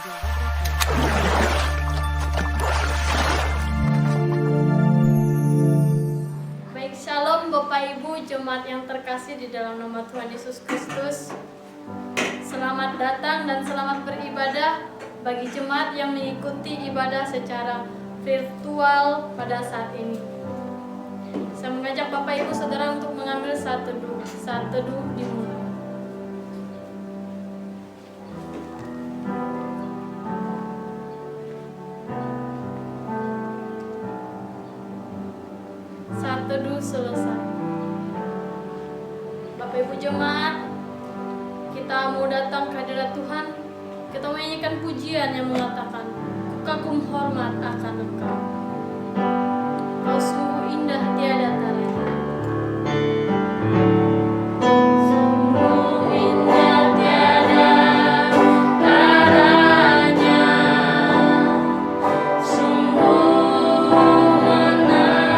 Baik, shalom Bapak Ibu jemaat yang terkasih di dalam nama Tuhan Yesus Kristus. Selamat datang dan selamat beribadah bagi jemaat yang mengikuti ibadah secara virtual pada saat ini. Saya mengajak Bapak Ibu Saudara untuk mengambil saat teduh dimulai. Saat teduh selesai. Bapak Ibu jemaat, kita mau datang ke hadirat Tuhan. Kita menyanyikan pujian yang mengatakan, kagum hormat akan Engkau. Kau sungguh indah tiada taranya. Sungguh indah tiada taranya. Sungguh menakjubkan.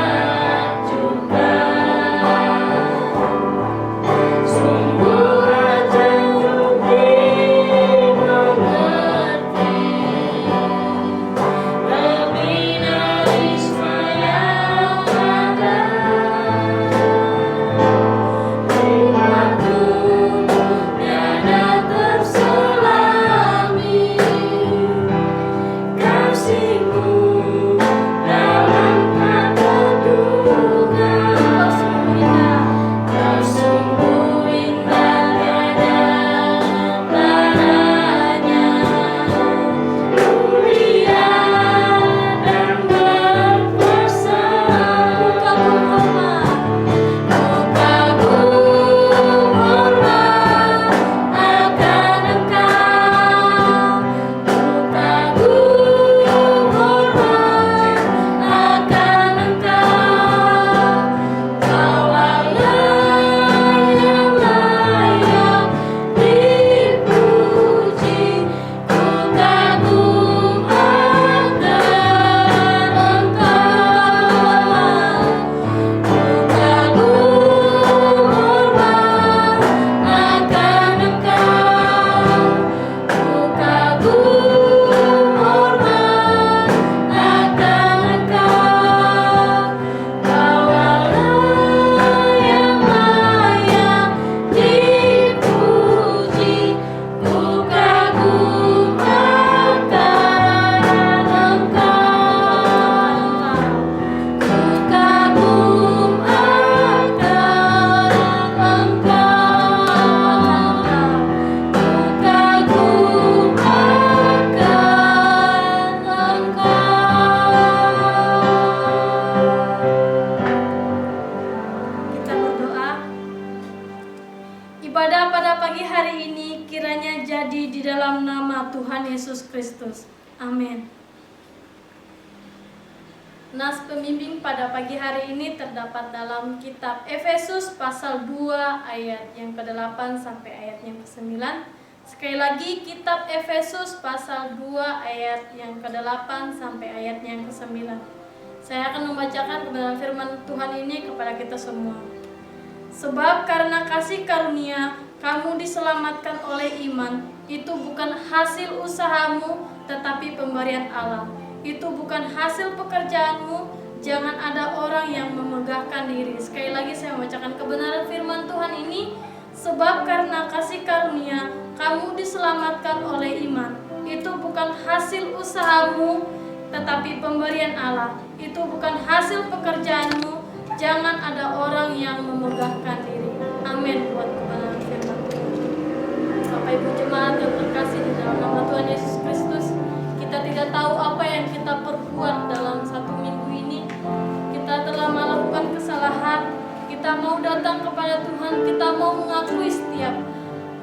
Sungguh ajaib dimengerti. Lebih dari semua yang ada. Hikmat-Mu tiada terselami. Kasih-Mu dalam tak terduga. Kau sungguh indah tiada taranya. Mulia dan berkuasa. Ku kagum hormat akan Engkau. Ku kagum hormat akan Engkau. Kau Allah yang layak dipuji. Ku kagum akan Engkau. Ku kagum hormat akan Engkau. Ku kagum hormat akan Engkau. Kau Allah yang layak dipuji. Ku kagum akan Engkau. Ku kagum akan Engkau. Ku kagum akan Engkau. Kita berdoa. Ibadah pada pagi hari ini kiranya jadi di dalam nama Tuhan Yesus Kristus. Amin. Nas pembimbing pada pagi hari ini terdapat dalam kitab Efesus pasal 2 ayat yang ke-8 sampai ayat yang ke-9. Sekali lagi kitab Efesus pasal 2 ayat yang ke-8 sampai ayat yang ke-9. Saya akan membacakan kebenaran firman Tuhan ini kepada kita semua. Sebab karena kasih karunia kamu diselamatkan oleh iman. Itu bukan hasil usahamu, tetapi pemberian Allah. Itu bukan hasil pekerjaanmu. Jangan ada orang yang memegahkan diri. Sekali lagi saya membacakan kebenaran firman Tuhan ini. Sebab karena kasih karunia kamu diselamatkan oleh iman. Itu bukan hasil usahamu, tetapi pemberian Allah. Itu bukan hasil pekerjaanmu. Jangan ada orang yang memegahkan diri. Amin buat kebenaran firman Tuhan. Bapak Ibu jemaat yang terkasih di dalam nama Tuhan Yesus Kristus, kita tidak tahu apa yang kita perbuat dalam satu minggu ini. Kita telah melakukan kesalahan. Kita mau datang kepada Tuhan. Kita mau mengakui setiap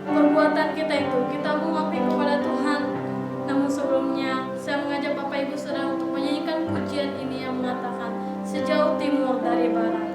perbuatan kita itu. Kita mau mengakui kepada Tuhan. Namun sebelumnya saya mengajak Bapak Ibu Saudara untuk menyanyikan pujian ini yang mengatakan, sejauh timur dari barat.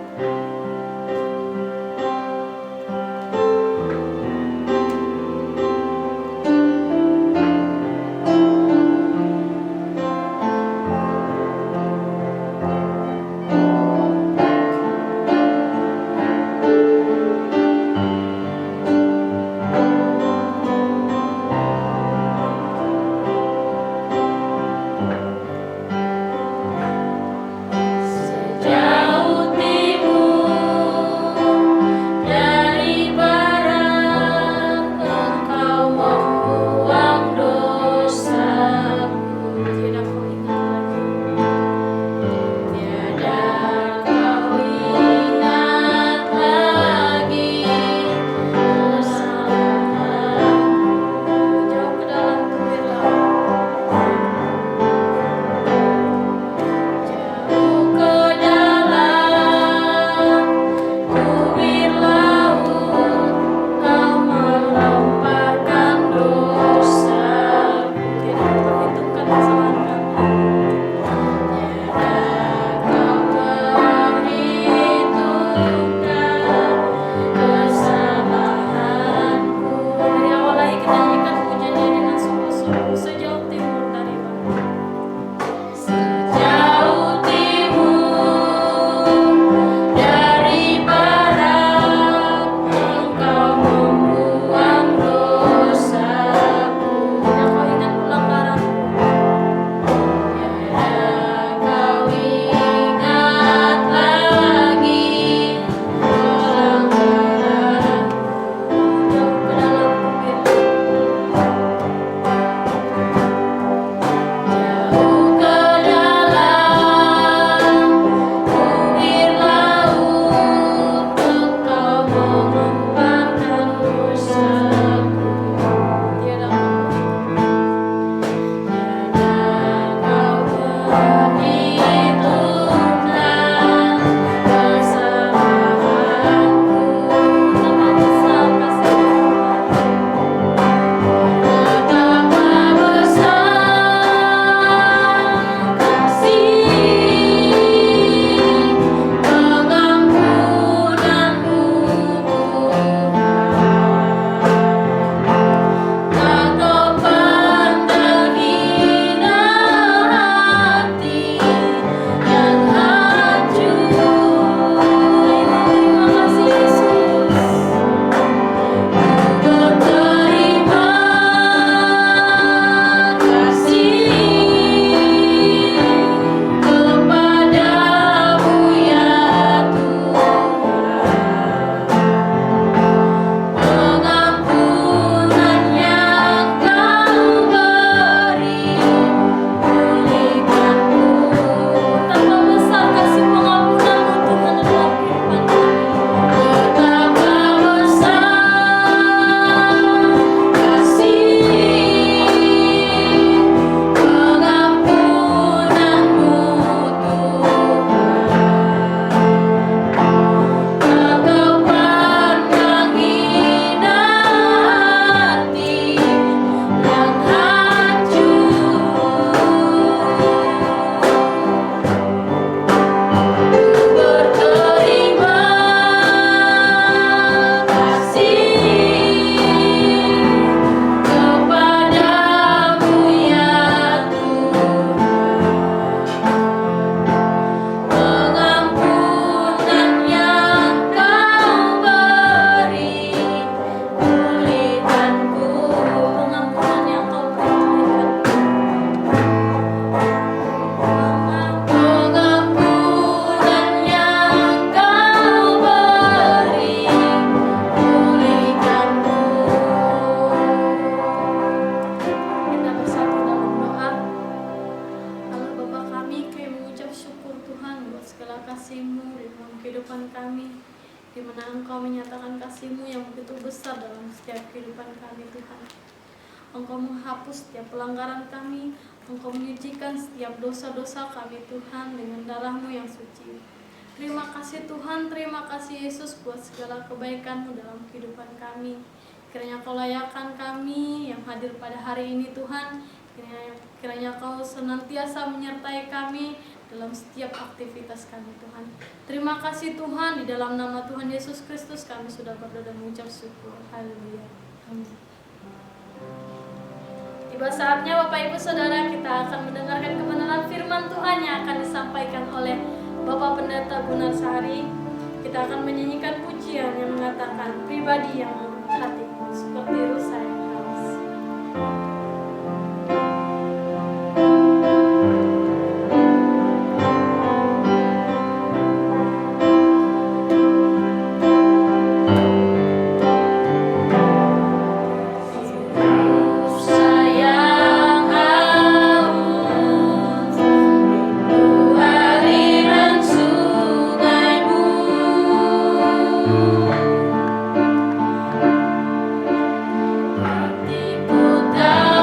setiap kehidupan kami Tuhan. Engkau menghapus setiap pelanggaran kami, Engkau menyucikan setiap dosa-dosa kami Tuhan dengan darah-Mu yang suci. Terima kasih Tuhan, terima kasih Yesus buat segala kebaikan-Mu dalam kehidupan kami. Kiranya Kau layakkan kami yang hadir pada hari ini Tuhan. Kiranya Kau senantiasa menyertai kami dalam setiap aktivitas kami Tuhan. Terima kasih Tuhan, di dalam nama Tuhan Yesus Kristus kami sudah berdoa dan mengucap syukur. Haleluya. Amin. Tiba saatnya Bapak Ibu Saudara, kita akan mendengarkan kebenaran firman Tuhan yang akan disampaikan oleh Bapak Pendeta Gunarsari. Kita akan menyanyikan pujian yang mengatakan pribadi yang menurut hatiku, seperti rusa yang haus. Down.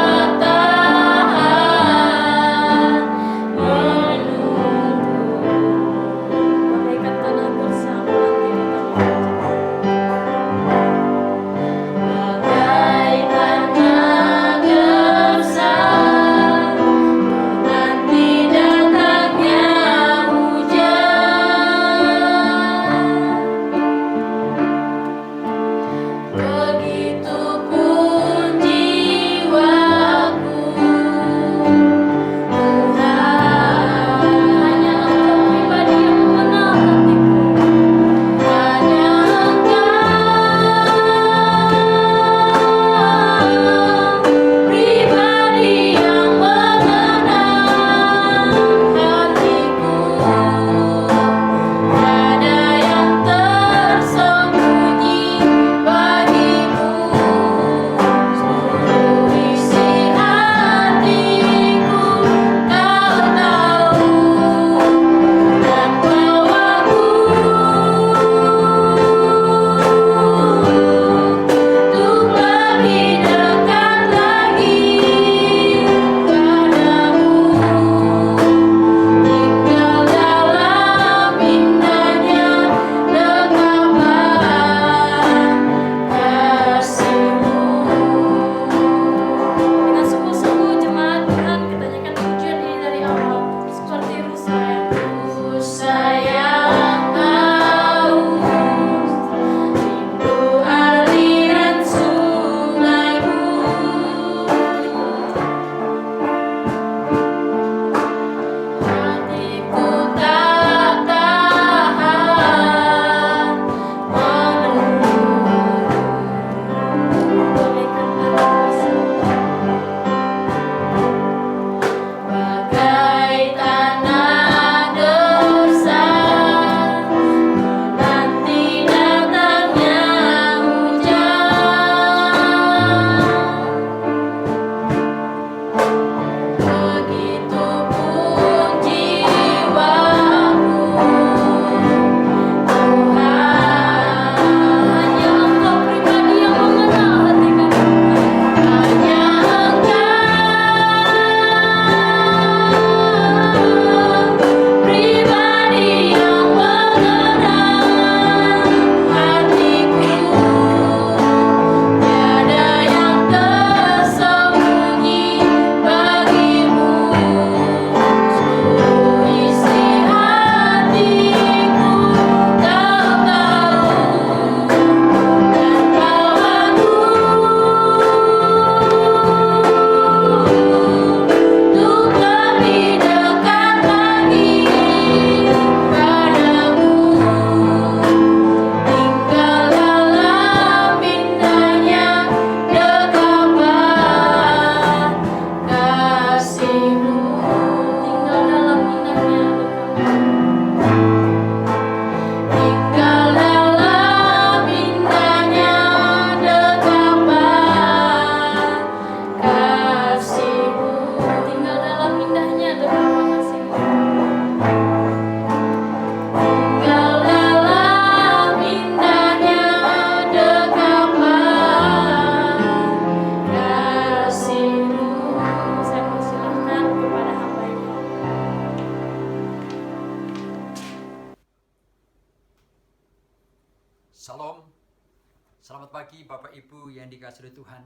Ibu yang dikasihi oleh Tuhan,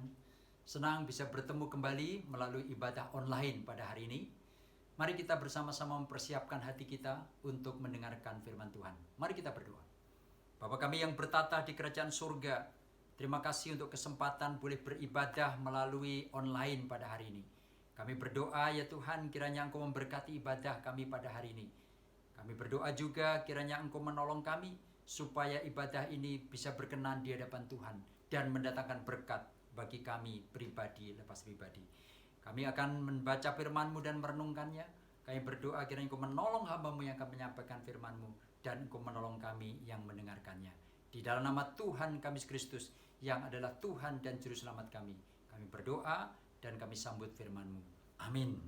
senang bisa bertemu kembali melalui ibadah online pada hari ini. Mari kita bersama-sama mempersiapkan hati kita untuk mendengarkan firman Tuhan. Mari kita berdoa. Bapa kami yang bertata di kerajaan surga, terima kasih untuk kesempatan boleh beribadah melalui online pada hari ini. Kami berdoa ya Tuhan, kiranya Engkau memberkati ibadah kami pada hari ini. Kami berdoa juga kiranya Engkau menolong kami supaya ibadah ini bisa berkenan di hadapan Tuhan dan mendatangkan berkat bagi kami pribadi lepas pribadi. Kami akan membaca firman-Mu dan merenungkannya. Kami berdoa kiranya Engkau menolong hamba-Mu yang akan menyampaikan firman-Mu dan Engkau menolong kami yang mendengarkannya. Di dalam nama Tuhan kami Kristus yang adalah Tuhan dan Juru Selamat kami berdoa dan kami sambut firman-Mu. Amin.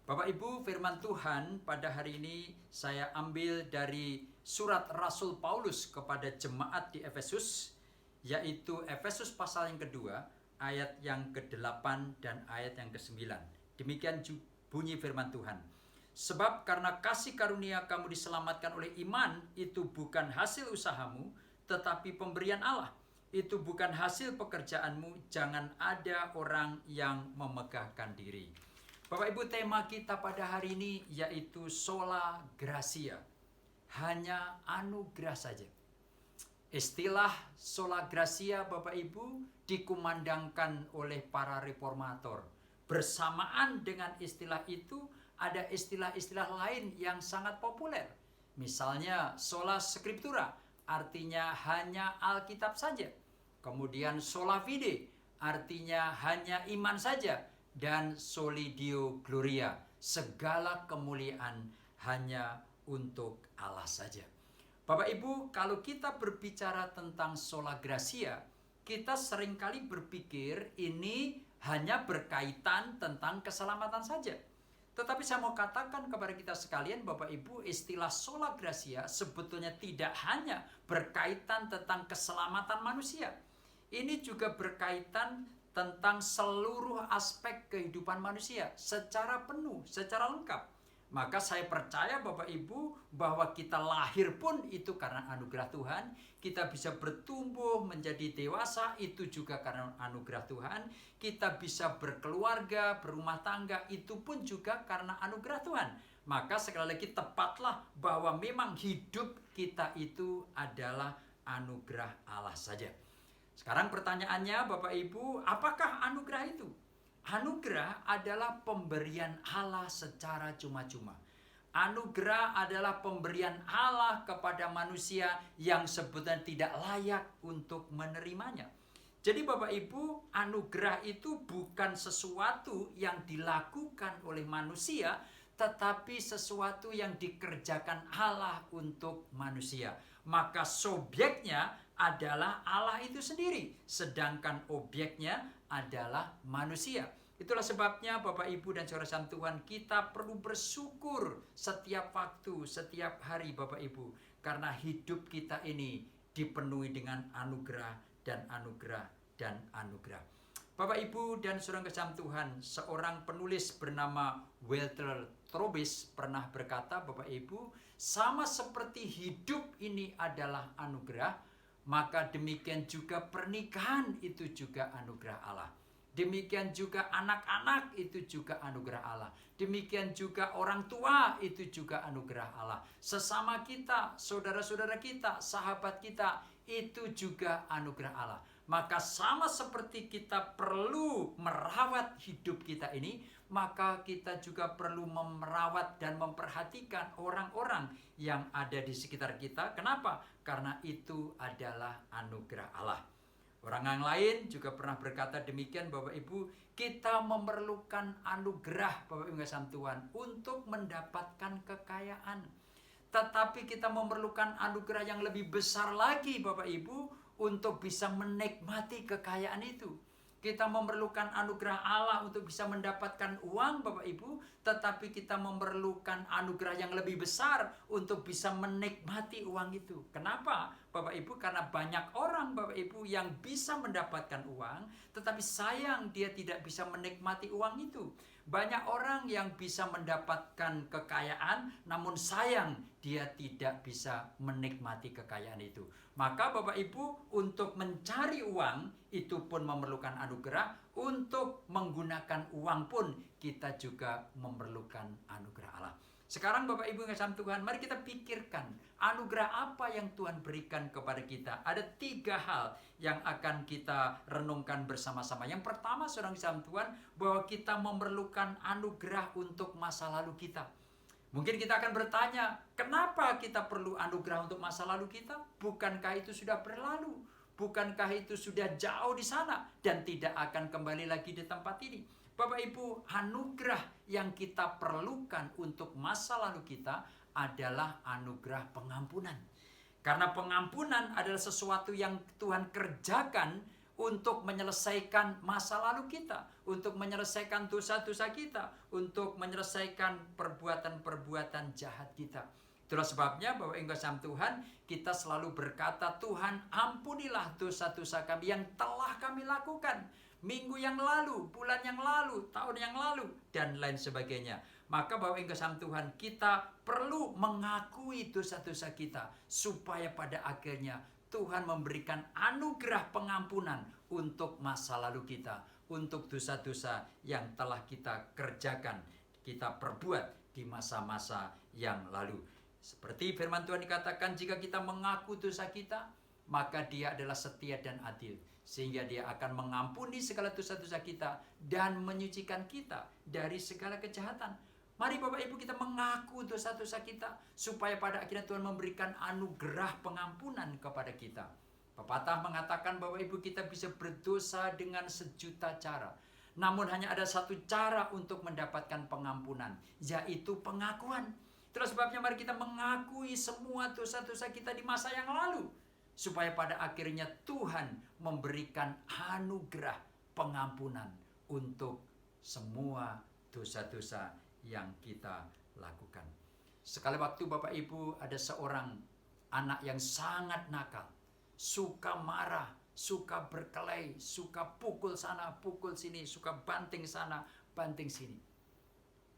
Bapak Ibu, firman Tuhan pada hari ini saya ambil dari surat Rasul Paulus kepada jemaat di Efesus, yaitu Efesus pasal yang kedua, ayat yang ke-8 dan ayat yang ke-9. Demikian bunyi firman Tuhan. Sebab karena kasih karunia kamu diselamatkan oleh iman, itu bukan hasil usahamu, tetapi pemberian Allah. Itu bukan hasil pekerjaanmu, jangan ada orang yang memegahkan diri. Bapak Ibu, tema kita pada hari ini yaitu sola gratia. Hanya anugerah saja. Istilah sola gratia Bapak Ibu dikumandangkan oleh para reformator. Bersamaan dengan istilah itu ada istilah-istilah lain yang sangat populer. Misalnya sola scriptura, artinya hanya Alkitab saja. Kemudian sola fide, artinya hanya iman saja. Dan soli Deo gloria, segala kemuliaan hanya untuk Allah saja. Bapak Ibu, kalau kita berbicara tentang sola gratia, kita seringkali berpikir ini hanya berkaitan tentang keselamatan saja. Tetapi saya mau katakan kepada kita sekalian, Bapak Ibu, istilah sola gratia sebetulnya tidak hanya berkaitan tentang keselamatan manusia. Ini juga berkaitan tentang seluruh aspek kehidupan manusia secara penuh, secara lengkap. Maka saya percaya Bapak Ibu bahwa kita lahir pun itu karena anugerah Tuhan. Kita bisa bertumbuh menjadi dewasa itu juga karena anugerah Tuhan. Kita bisa berkeluarga, berumah tangga itu pun juga karena anugerah Tuhan. Maka sekali lagi tepatlah bahwa memang hidup kita itu adalah anugerah Allah saja. Sekarang pertanyaannya Bapak Ibu, apakah anugerah itu? Anugerah adalah pemberian Allah secara cuma-cuma. Anugerah adalah pemberian Allah kepada manusia yang sebetulnya tidak layak untuk menerimanya. Jadi Bapak Ibu, anugerah itu bukan sesuatu yang dilakukan oleh manusia, tetapi sesuatu yang dikerjakan Allah untuk manusia. Maka subjeknya adalah Allah itu sendiri, sedangkan objeknya adalah manusia. Itulah sebabnya Bapak Ibu dan saudara Tuhan, kita perlu bersyukur setiap waktu, setiap hari Bapak Ibu, karena hidup kita ini dipenuhi dengan anugerah dan anugerah dan anugerah. Bapak Ibu dan saudara Tuhan, seorang penulis bernama Walter Trobis pernah berkata, Bapak Ibu, sama seperti hidup ini adalah anugerah, maka demikian juga pernikahan itu juga anugerah Allah. Demikian juga anak-anak itu juga anugerah Allah. Demikian juga orang tua itu juga anugerah Allah. Sesama kita, saudara-saudara kita, sahabat kita, itu juga anugerah Allah. Maka sama seperti kita perlu merawat hidup kita ini, maka kita juga perlu merawat dan memperhatikan orang-orang yang ada di sekitar kita. Kenapa? Karena itu adalah anugerah Allah. Orang yang lain juga pernah berkata demikian, Bapak Ibu, kita memerlukan anugerah, Bapak Ibu dan Tuhan, untuk mendapatkan kekayaan. Tetapi kita memerlukan anugerah yang lebih besar lagi, Bapak Ibu, untuk bisa menikmati kekayaan itu. Kita memerlukan anugerah Allah untuk bisa mendapatkan uang, Bapak Ibu, tetapi kita memerlukan anugerah yang lebih besar untuk bisa menikmati uang itu. Kenapa? Bapak Ibu, karena banyak orang Bapak Ibu yang bisa mendapatkan uang, tetapi sayang dia tidak bisa menikmati uang itu. Banyak orang yang bisa mendapatkan kekayaan, namun sayang dia tidak bisa menikmati kekayaan itu. Maka Bapak Ibu, untuk mencari uang itu pun memerlukan anugerah, untuk menggunakan uang pun kita juga memerlukan anugerah Allah. Sekarang Bapak Ibu yang kasih Tuhan, mari kita pikirkan anugerah apa yang Tuhan berikan kepada kita. Ada 3 hal yang akan kita renungkan bersama-sama. Yang pertama, saudara kasih Tuhan, bahwa kita memerlukan anugerah untuk masa lalu kita. Mungkin kita akan bertanya, kenapa kita perlu anugerah untuk masa lalu kita? Bukankah itu sudah berlalu? Bukankah itu sudah jauh di sana dan tidak akan kembali lagi di tempat ini? Bapak Ibu, anugerah yang kita perlukan untuk masa lalu kita adalah anugerah pengampunan. Karena pengampunan adalah sesuatu yang Tuhan kerjakan untuk menyelesaikan masa lalu kita, untuk menyelesaikan dosa-dosa kita, untuk menyelesaikan perbuatan-perbuatan jahat kita. Itulah sebabnya Bapak Ibu kasih Tuhan, kita selalu berkata, Tuhan ampunilah dosa-dosa kami yang telah kami lakukan minggu yang lalu, bulan yang lalu, tahun yang lalu, dan lain sebagainya. Maka Bapak Ibu kasih Tuhan, kita perlu mengakui dosa-dosa kita, supaya pada akhirnya Tuhan memberikan anugerah pengampunan untuk masa lalu kita, untuk dosa-dosa yang telah kita kerjakan, kita perbuat di masa-masa yang lalu. Seperti firman Tuhan dikatakan, jika kita mengaku dosa kita, maka Dia adalah setia dan adil, sehingga Dia akan mengampuni segala dosa-dosa kita dan menyucikan kita dari segala kejahatan. Mari Bapak Ibu kita mengaku dosa-dosa kita, supaya pada akhirnya Tuhan memberikan anugerah pengampunan kepada kita. Pepatah mengatakan Bapak Ibu, kita bisa berdosa dengan sejuta cara, namun hanya ada satu cara untuk mendapatkan pengampunan, yaitu pengakuan. Itulah sebabnya mari kita mengakui semua dosa-dosa kita di masa yang lalu, supaya pada akhirnya Tuhan memberikan anugerah pengampunan untuk semua dosa-dosa yang kita lakukan. Sekali waktu Bapak Ibu, ada seorang anak yang sangat nakal, suka marah, suka berkelahi, suka pukul sana, pukul sini, suka banting sana, banting sini.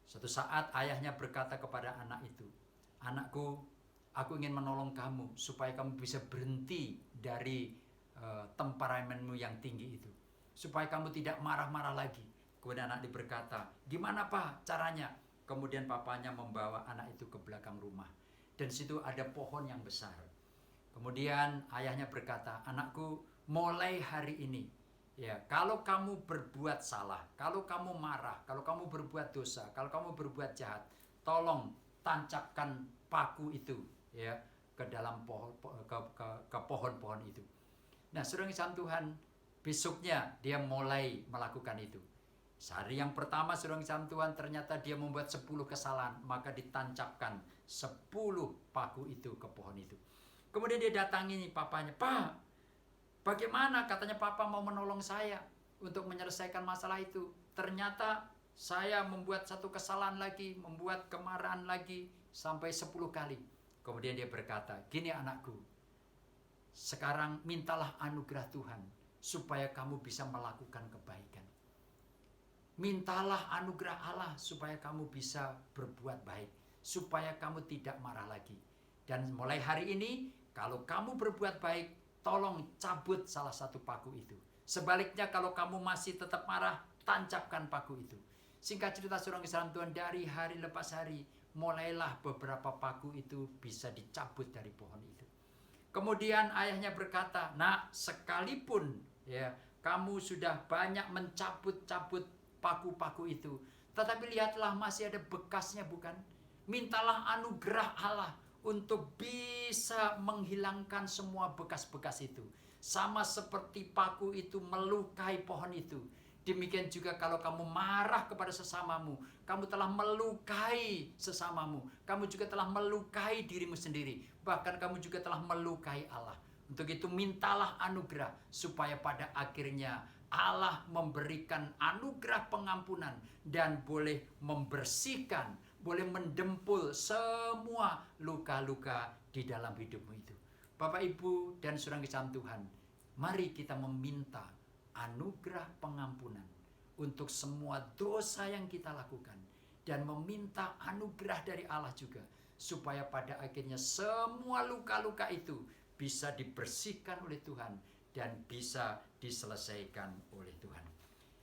Suatu saat ayahnya berkata kepada anak itu, anakku, aku ingin menolong kamu supaya kamu bisa berhenti dari temperamenmu yang tinggi itu, supaya kamu tidak marah-marah lagi. Kemudian anak berkata, gimana Pak caranya? Kemudian papanya membawa anak itu ke belakang rumah, dan situ ada pohon yang besar. Kemudian ayahnya berkata, anakku, mulai hari ini, ya, kalau kamu berbuat salah, kalau kamu marah, kalau kamu berbuat dosa, kalau kamu berbuat jahat, tolong tancapkan paku itu, ya, ke dalam pohon-pohon itu. Nah, saudara yang Tuhan, besoknya dia mulai melakukan itu. Sehari yang pertama saudara yang Tuhan, ternyata dia membuat 10 kesalahan, maka ditancapkan 10 paku itu ke pohon itu. Kemudian dia datangi papanya, Pak, bagaimana? Katanya Papa mau menolong saya untuk menyelesaikan masalah itu. Ternyata saya membuat satu kesalahan lagi, membuat kemarahan lagi sampai 10 kali. Kemudian dia berkata, gini anakku, sekarang mintalah anugerah Tuhan supaya kamu bisa melakukan kebaikan. Mintalah anugerah Allah supaya kamu bisa berbuat baik, supaya kamu tidak marah lagi. Dan mulai hari ini, kalau kamu berbuat baik, tolong cabut salah satu paku itu. Sebaliknya kalau kamu masih tetap marah, tancapkan paku itu. Singkat cerita saudara kesalahan Tuhan, dari hari lepas hari, mulailah beberapa paku itu bisa dicabut dari pohon itu. Kemudian ayahnya berkata, nak, sekalipun ya kamu sudah banyak mencabut-cabut paku-paku itu, tetapi lihatlah masih ada bekasnya, bukan? Mintalah anugerah Allah untuk bisa menghilangkan semua bekas-bekas itu. Sama seperti paku itu melukai pohon itu, demikian juga kalau kamu marah kepada sesamamu, kamu telah melukai sesamamu, kamu juga telah melukai dirimu sendiri, bahkan kamu juga telah melukai Allah. Untuk itu mintalah anugerah supaya pada akhirnya Allah memberikan anugerah pengampunan dan boleh membersihkan, boleh mendempul semua luka-luka di dalam hidupmu itu. Bapak Ibu dan saudara kasih Tuhan, mari kita meminta anugerah pengampunan untuk semua dosa yang kita lakukan, dan meminta anugerah dari Allah juga, supaya pada akhirnya semua luka-luka itu bisa dibersihkan oleh Tuhan dan bisa diselesaikan oleh Tuhan.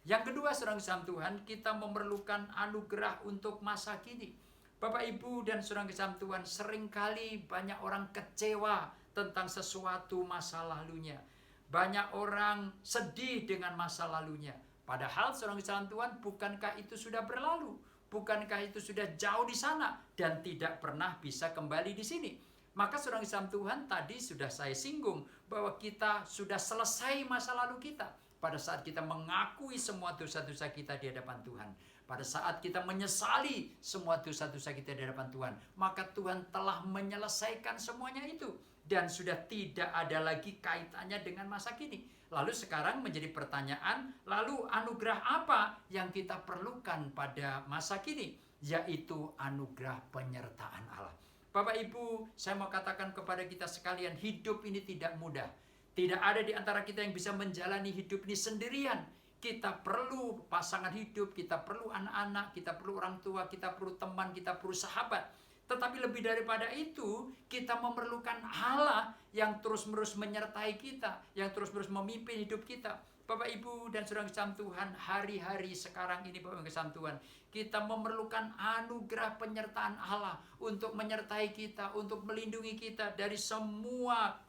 Yang kedua, saudara kasih Tuhan, kita memerlukan anugerah untuk masa kini. Bapak Ibu dan saudara kasih Tuhan, seringkali banyak orang kecewa tentang sesuatu masa lalunya. Banyak orang sedih dengan masa lalunya. Padahal saudara kasih Tuhan, bukankah itu sudah berlalu? Bukankah itu sudah jauh di sana dan tidak pernah bisa kembali di sini? Maka saudara kasih Tuhan, tadi sudah saya singgung bahwa kita sudah selesai masa lalu kita pada saat kita mengakui semua dosa-dosa kita di hadapan Tuhan. Pada saat kita menyesali semua dosa-dosa kita di hadapan Tuhan, maka Tuhan telah menyelesaikan semuanya itu dan sudah tidak ada lagi kaitannya dengan masa kini. Lalu sekarang menjadi pertanyaan, lalu anugerah apa yang kita perlukan pada masa kini? Yaitu anugerah penyertaan Allah. Bapak Ibu, saya mau katakan kepada kita sekalian, hidup ini tidak mudah. Tidak ada di antara kita yang bisa menjalani hidup ini sendirian. Kita perlu pasangan hidup, kita perlu anak-anak, kita perlu orang tua, kita perlu teman, kita perlu sahabat. Tetapi lebih daripada itu, kita memerlukan Allah yang terus-menerus menyertai kita, yang terus-menerus memimpin hidup kita. Bapak Ibu dan saudara kasih Tuhan, hari-hari sekarang ini Bapak Ibu kasih Tuhan, kita memerlukan anugerah penyertaan Allah untuk menyertai kita, untuk melindungi kita dari semua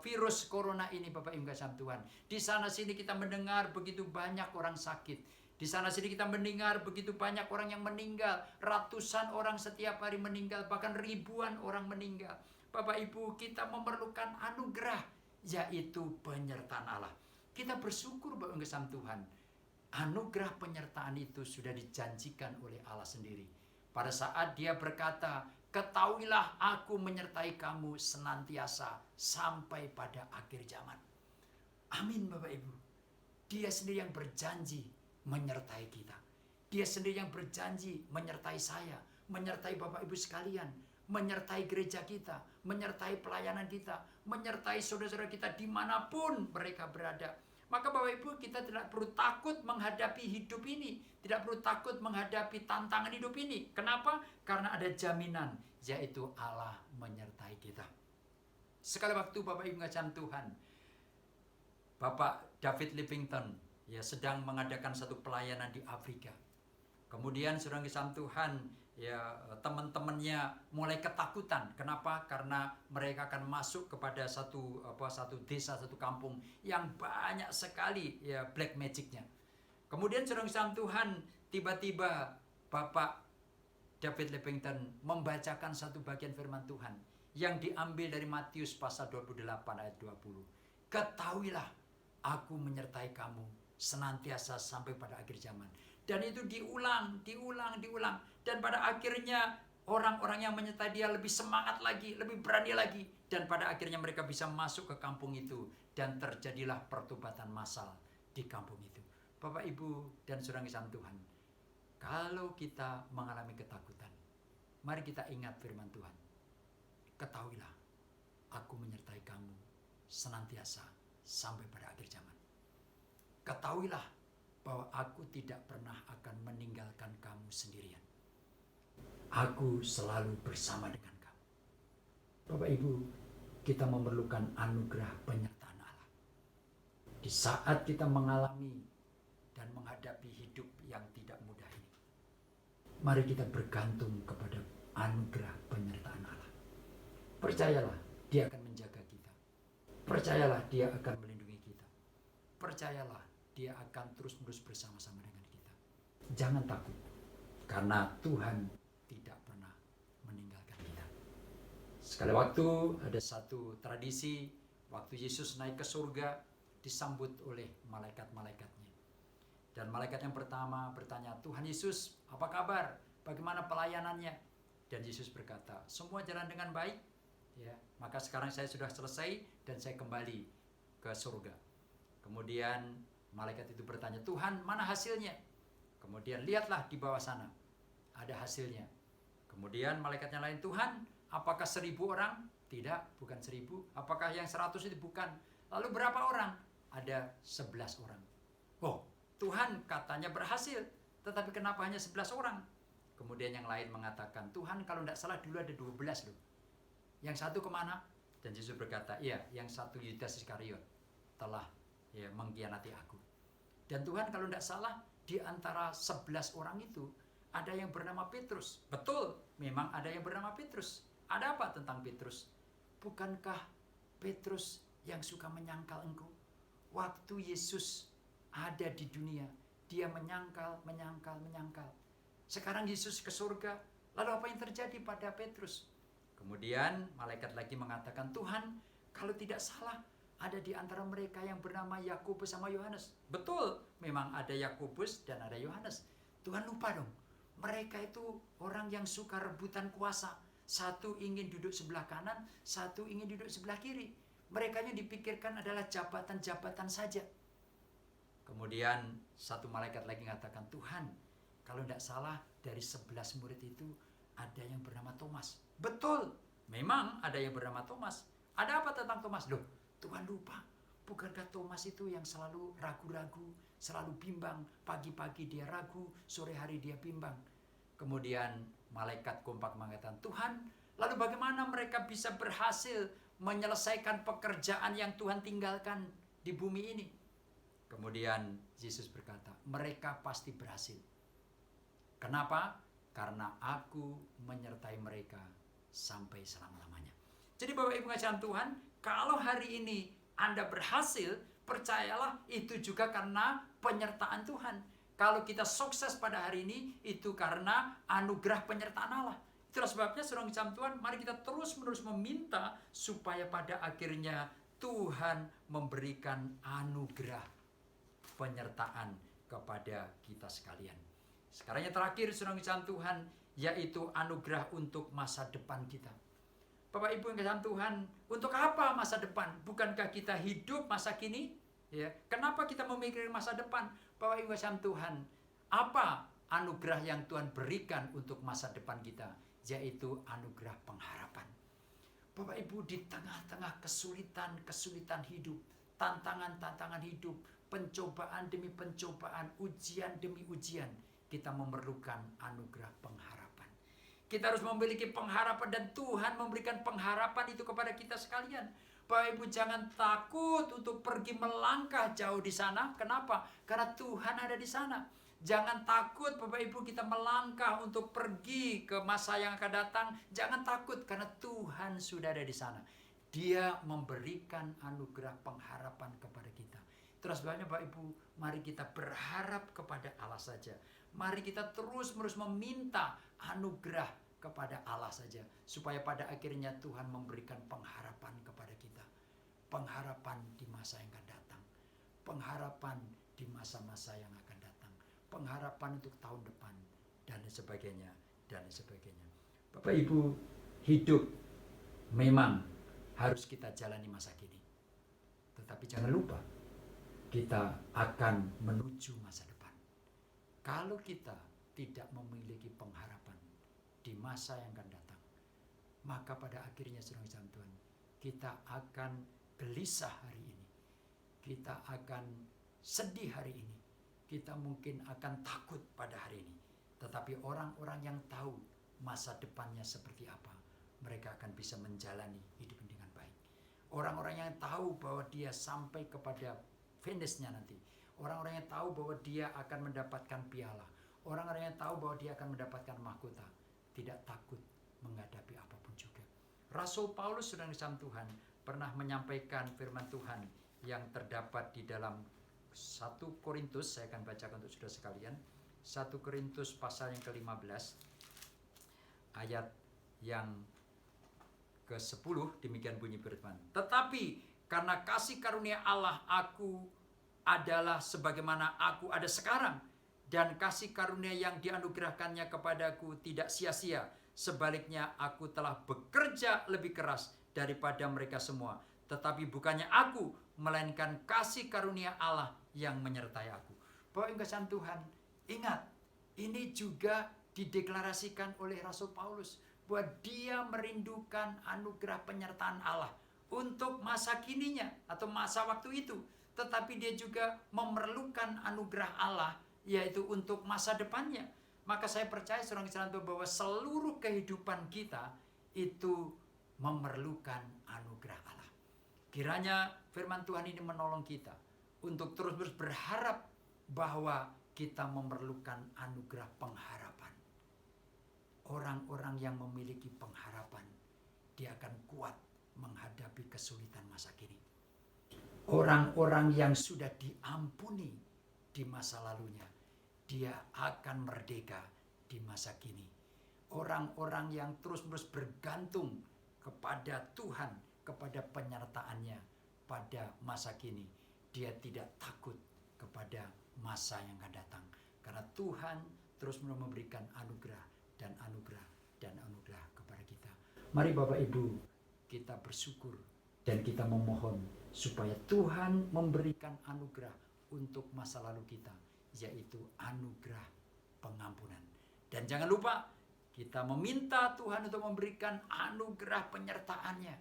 virus corona ini Bapak Ibu kasih Tuhan. Di sana sini kita mendengar begitu banyak orang sakit. Di sana sini kita mendengar begitu banyak orang yang meninggal. Ratusan orang setiap hari meninggal, bahkan ribuan orang meninggal. Bapak Ibu, kita memerlukan anugerah, yaitu penyertaan Allah. Kita bersyukur Bapak Ibu kasih Tuhan. Anugerah penyertaan itu sudah dijanjikan oleh Allah sendiri. Pada saat Dia berkata, ketahuilah aku menyertai kamu senantiasa sampai pada akhir zaman. Amin Bapak Ibu. Dia sendiri yang berjanji menyertai kita. Dia sendiri yang berjanji menyertai saya, menyertai Bapak Ibu sekalian, menyertai gereja kita, menyertai pelayanan kita, menyertai saudara-saudara kita dimanapun mereka berada. Maka Bapak Ibu, kita tidak perlu takut menghadapi hidup ini. Tidak perlu takut menghadapi tantangan hidup ini. Kenapa? Karena ada jaminan, yaitu Allah menyertai kita. Sekali waktu Bapak Ibu kasih Tuhan, Bapak David Livingstone sedang mengadakan satu pelayanan di Afrika. Kemudian saudara kasih Tuhan, teman-temannya mulai ketakutan. Kenapa? Karena mereka akan masuk kepada satu desa, satu kampung yang banyak sekali black magicnya. Kemudian saudara kasih Tuhan, tiba-tiba Bapak David Livingstone membacakan satu bagian firman Tuhan yang diambil dari Matius pasal 28 ayat 20. Ketahuilah aku menyertai kamu senantiasa sampai pada akhir zaman. Dan itu diulang. Dan pada akhirnya orang-orang yang menyertai dia lebih semangat lagi, lebih berani lagi. Dan pada akhirnya mereka bisa masuk ke kampung itu. Dan terjadilah pertobatan massal di kampung itu. Bapak, Ibu, dan saudara kasih Tuhan, kalau kita mengalami ketakutan, mari kita ingat firman Tuhan. Ketahuilah, aku menyertai kamu senantiasa sampai pada akhir zaman. Ketahuilah bahwa aku tidak pernah akan meninggalkan kamu sendirian. Aku selalu bersama dengan kamu. Bapak Ibu, kita memerlukan anugerah penyertaan Allah. Di saat kita mengalami dan menghadapi hidup yang tidak mudah ini, mari kita bergantung kepada anugerah penyertaan Allah. Percayalah, Dia akan menjaga kita. Percayalah, Dia akan melindungi kita. Percayalah, Dia akan terus-menerus bersama-sama dengan kita. Jangan takut, karena Tuhan tidak pernah meninggalkan kita. Sekali waktu ada satu tradisi, waktu Yesus naik ke surga, disambut oleh malaikat-malaikatnya. Dan malaikat yang pertama bertanya, Tuhan Yesus, apa kabar? Bagaimana pelayanannya? Dan Yesus berkata, semua jalan dengan baik. Maka sekarang saya sudah selesai dan saya kembali ke surga. Kemudian malaikat itu bertanya, Tuhan, mana hasilnya? Kemudian lihatlah di bawah sana, ada hasilnya. Kemudian malaikat yang lain, Tuhan, Apakah 1.000 orang? Tidak, bukan 1.000. Apakah yang 100 itu? Bukan. Lalu berapa orang? Ada 11 orang. Oh, Tuhan katanya berhasil. Tetapi kenapa hanya 11 orang? Kemudian yang lain mengatakan, Tuhan kalau tidak salah dulu ada 12 loh. Yang satu kemana? Dan Yesus berkata, iya, yang satu Yudas Iskariot telah mengkhianati aku. Dan Tuhan kalau tidak salah, di antara 11 orang itu, ada yang bernama Petrus. Betul, memang ada yang bernama Petrus. Ada apa tentang Petrus? Bukankah Petrus yang suka menyangkal engkau? Waktu Yesus ada di dunia, dia menyangkal. Sekarang Yesus ke surga, lalu apa yang terjadi pada Petrus? Kemudian malaikat lagi mengatakan, Tuhan, kalau tidak salah, ada di antara mereka yang bernama Yakobus sama Yohanes. Betul, memang ada Yakobus dan ada Yohanes. Tuhan lupa dong, mereka itu orang yang suka rebutan kuasa. Satu ingin duduk sebelah kanan, satu ingin duduk sebelah kiri. Mereka yang dipikirkan adalah jabatan-jabatan saja. Kemudian satu malaikat lagi mengatakan, Tuhan, kalau tidak salah dari 11 murid itu ada yang bernama Thomas. Betul, memang ada yang bernama Thomas. Ada apa tentang Thomas? Loh, Tuhan lupa. Bukankah Thomas itu yang selalu ragu-ragu, selalu bimbang. Pagi-pagi dia ragu, sore hari dia bimbang. Kemudian malaikat kompak mengatakan, Tuhan, lalu bagaimana mereka bisa berhasil menyelesaikan pekerjaan yang Tuhan tinggalkan di bumi ini? Kemudian Yesus berkata, mereka pasti berhasil. Kenapa? Karena aku menyertai mereka sampai selama-lamanya. Jadi Bapak Ibu ngasihan Tuhan, kalau hari ini Anda berhasil, percayalah itu juga karena penyertaan Tuhan. Kalau kita sukses pada hari ini, itu karena anugerah penyertaan Allah. Itulah sebabnya saudara ngasihan Tuhan, mari kita terus-menerus meminta supaya pada akhirnya Tuhan memberikan anugerah penyertaan kepada kita sekalian. Sekarang yang terakhir saudara ngasihan Tuhan, yaitu anugerah untuk masa depan kita. Bapak Ibu yang ngasihan Tuhan, untuk apa masa depan? Bukankah kita hidup masa kini? Ya, kenapa kita memikirkan masa depan? Bapak Ibu ngasihan Tuhan, apa anugerah yang Tuhan berikan untuk masa depan kita? Yaitu anugerah pengharapan. Bapak Ibu, di tengah-tengah kesulitan hidup, tantangan hidup, pencobaan demi pencobaan, ujian demi ujian, kita memerlukan anugerah pengharapan. Kita harus memiliki pengharapan dan Tuhan memberikan pengharapan itu kepada kita sekalian. Bapak Ibu jangan takut untuk pergi melangkah jauh di sana. Kenapa? Karena Tuhan ada di sana. Jangan takut Bapak Ibu kita melangkah untuk pergi ke masa yang akan datang. Jangan takut karena Tuhan sudah ada di sana. Dia memberikan anugerah pengharapan kepada kita. Terus sebabnya Bapak Ibu, mari kita berharap kepada Allah saja. Mari kita terus-menerus meminta anugerah kepada Allah saja. Supaya pada akhirnya Tuhan memberikan pengharapan kepada kita. Pengharapan di masa yang akan datang. Pengharapan di masa-masa yang akan datang. Pengharapan untuk tahun depan. Dan sebagainya. Bapak Ibu, hidup memang harus kita jalani masa kini. Tetapi jangan lupa, kita akan menuju masa depan. Kalau kita tidak memiliki pengharapan di masa yang akan datang, maka pada akhirnya saudara Tuhan, kita akan gelisah hari ini. Kita akan sedih hari ini. Kita mungkin akan takut pada hari ini. Tetapi orang-orang yang tahu masa depannya seperti apa, mereka akan bisa menjalani hidup dengan baik. Orang-orang yang tahu bahwa dia sampai kepada finishnya nanti. Orang-orang yang tahu bahwa dia akan mendapatkan piala. Orang-orang yang tahu bahwa dia akan mendapatkan mahkota. Tidak takut menghadapi apapun juga. Rasul Paulus sedang disam Tuhan pernah menyampaikan firman Tuhan yang terdapat di dalam 1 Korintus. Saya akan bacakan untuk saudara sekalian. 1 Korintus pasal yang ke-15 ayat yang ke-10 demikian bunyi firman. Tetapi karena kasih karunia Allah aku adalah sebagaimana aku ada sekarang. Dan kasih karunia yang dianugerahkannya kepadaku tidak sia-sia. Sebaliknya aku telah bekerja lebih keras daripada mereka semua. Tetapi bukannya aku, melainkan kasih karunia Allah yang menyertai aku. Bapak Ibu Tuhan, ingat, ini juga dideklarasikan oleh Rasul Paulus. bahwa dia merindukan anugerah penyertaan Allah untuk masa kininya atau masa waktu itu. Tetapi dia juga memerlukan anugerah Allah, yaitu untuk masa depannya. Maka saya percaya seorang Kristian bahwa seluruh kehidupan kita itu memerlukan anugerah Allah. Kiranya firman Tuhan ini menolong kita untuk terus berharap bahwa kita memerlukan anugerah pengharapan. Orang-orang yang memiliki pengharapan, dia akan kuat menghadapi kesulitan masa kini. Orang-orang yang sudah diampuni di masa lalunya, dia akan merdeka di masa kini. Orang-orang yang terus-menerus bergantung kepada Tuhan, kepada penyertaannya pada masa kini, dia tidak takut kepada masa yang akan datang. Karena Tuhan terus-menerus memberikan anugerah dan anugerah dan anugerah kepada kita. Mari Bapak Ibu, kita bersyukur dan kita memohon supaya Tuhan memberikan anugerah untuk masa lalu kita, yaitu anugerah pengampunan. Dan jangan lupa, kita meminta Tuhan untuk memberikan anugerah penyertaannya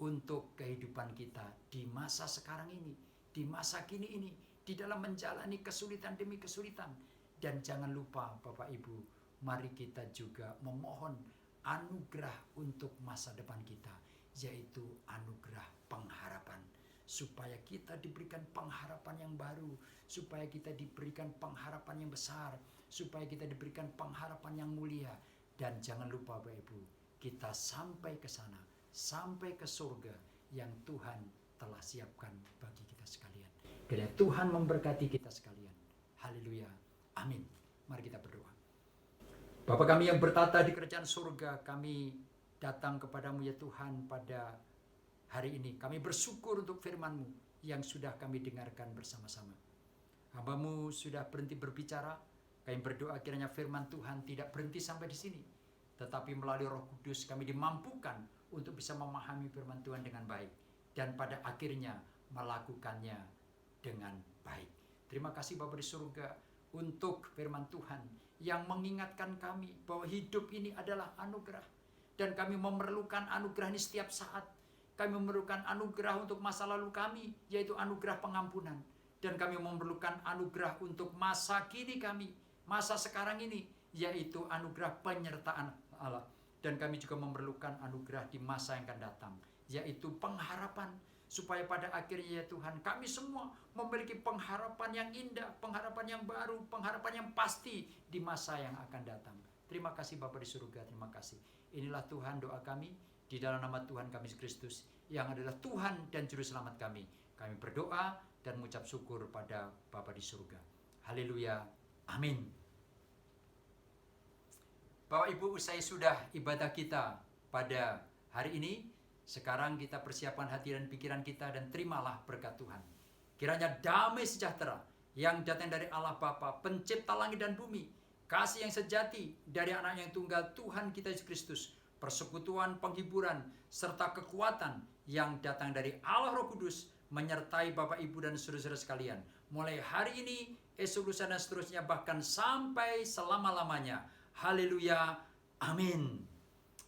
untuk kehidupan kita di masa sekarang ini, di masa kini ini, di dalam menjalani kesulitan demi kesulitan. Dan jangan lupa Bapak Ibu, mari kita juga memohon anugerah untuk masa depan kita, yaitu anugerah pengharapan. Supaya kita diberikan pengharapan yang baru, supaya kita diberikan pengharapan yang besar, supaya kita diberikan pengharapan yang mulia. Dan jangan lupa Bapak Ibu, kita sampai ke sana, sampai ke surga yang Tuhan telah siapkan bagi kita sekalian. Kiranya Tuhan memberkati kita sekalian. Haleluya. Amin. Mari kita berdoa. Bapa kami yang bertata di kerajaan surga, kami datang kepadamu ya Tuhan pada hari ini. Kami bersyukur untuk firman-Mu yang sudah kami dengarkan bersama-sama. Hamba-Mu sudah berhenti berbicara. Kami berdoa kiranya firman Tuhan tidak berhenti sampai di sini, tetapi melalui Roh Kudus kami dimampukan untuk bisa memahami firman Tuhan dengan baik, dan pada akhirnya melakukannya dengan baik. Terima kasih Bapa di surga untuk firman Tuhan yang mengingatkan kami bahwa hidup ini adalah anugerah, dan kami memerlukan anugerah ini setiap saat. Kami memerlukan anugerah untuk masa lalu kami, yaitu anugerah pengampunan. Dan kami memerlukan anugerah untuk masa kini kami, masa sekarang ini, yaitu anugerah penyertaan Allah. Dan kami juga memerlukan anugerah di masa yang akan datang, yaitu pengharapan. Supaya pada akhirnya ya Tuhan, kami semua memiliki pengharapan yang indah, pengharapan yang baru, pengharapan yang pasti di masa yang akan datang. Terima kasih Bapa di surga, terima kasih. Inilah Tuhan doa kami, di dalam nama Tuhan kami Yesus Kristus, yang adalah Tuhan dan Juru Selamat kami. Kami berdoa dan mengucap syukur pada Bapa di surga. Haleluya. Amin. Bapak Ibu, usai sudah ibadah kita pada hari ini, sekarang kita persiapkan hati dan pikiran kita dan terimalah berkat Tuhan. Kiranya damai sejahtera yang datang dari Allah Bapa, pencipta langit dan bumi, kasih yang sejati dari anak yang tunggal Tuhan kita Yesus Kristus, persekutuan, penghiburan, serta kekuatan yang datang dari Allah Roh Kudus menyertai Bapak Ibu dan saudara-saudara sekalian. Mulai hari ini, esok lusa dan seterusnya, bahkan sampai selama-lamanya. Haleluya. Amin.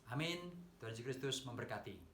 Amin. Tuhan Yesus Kristus memberkati.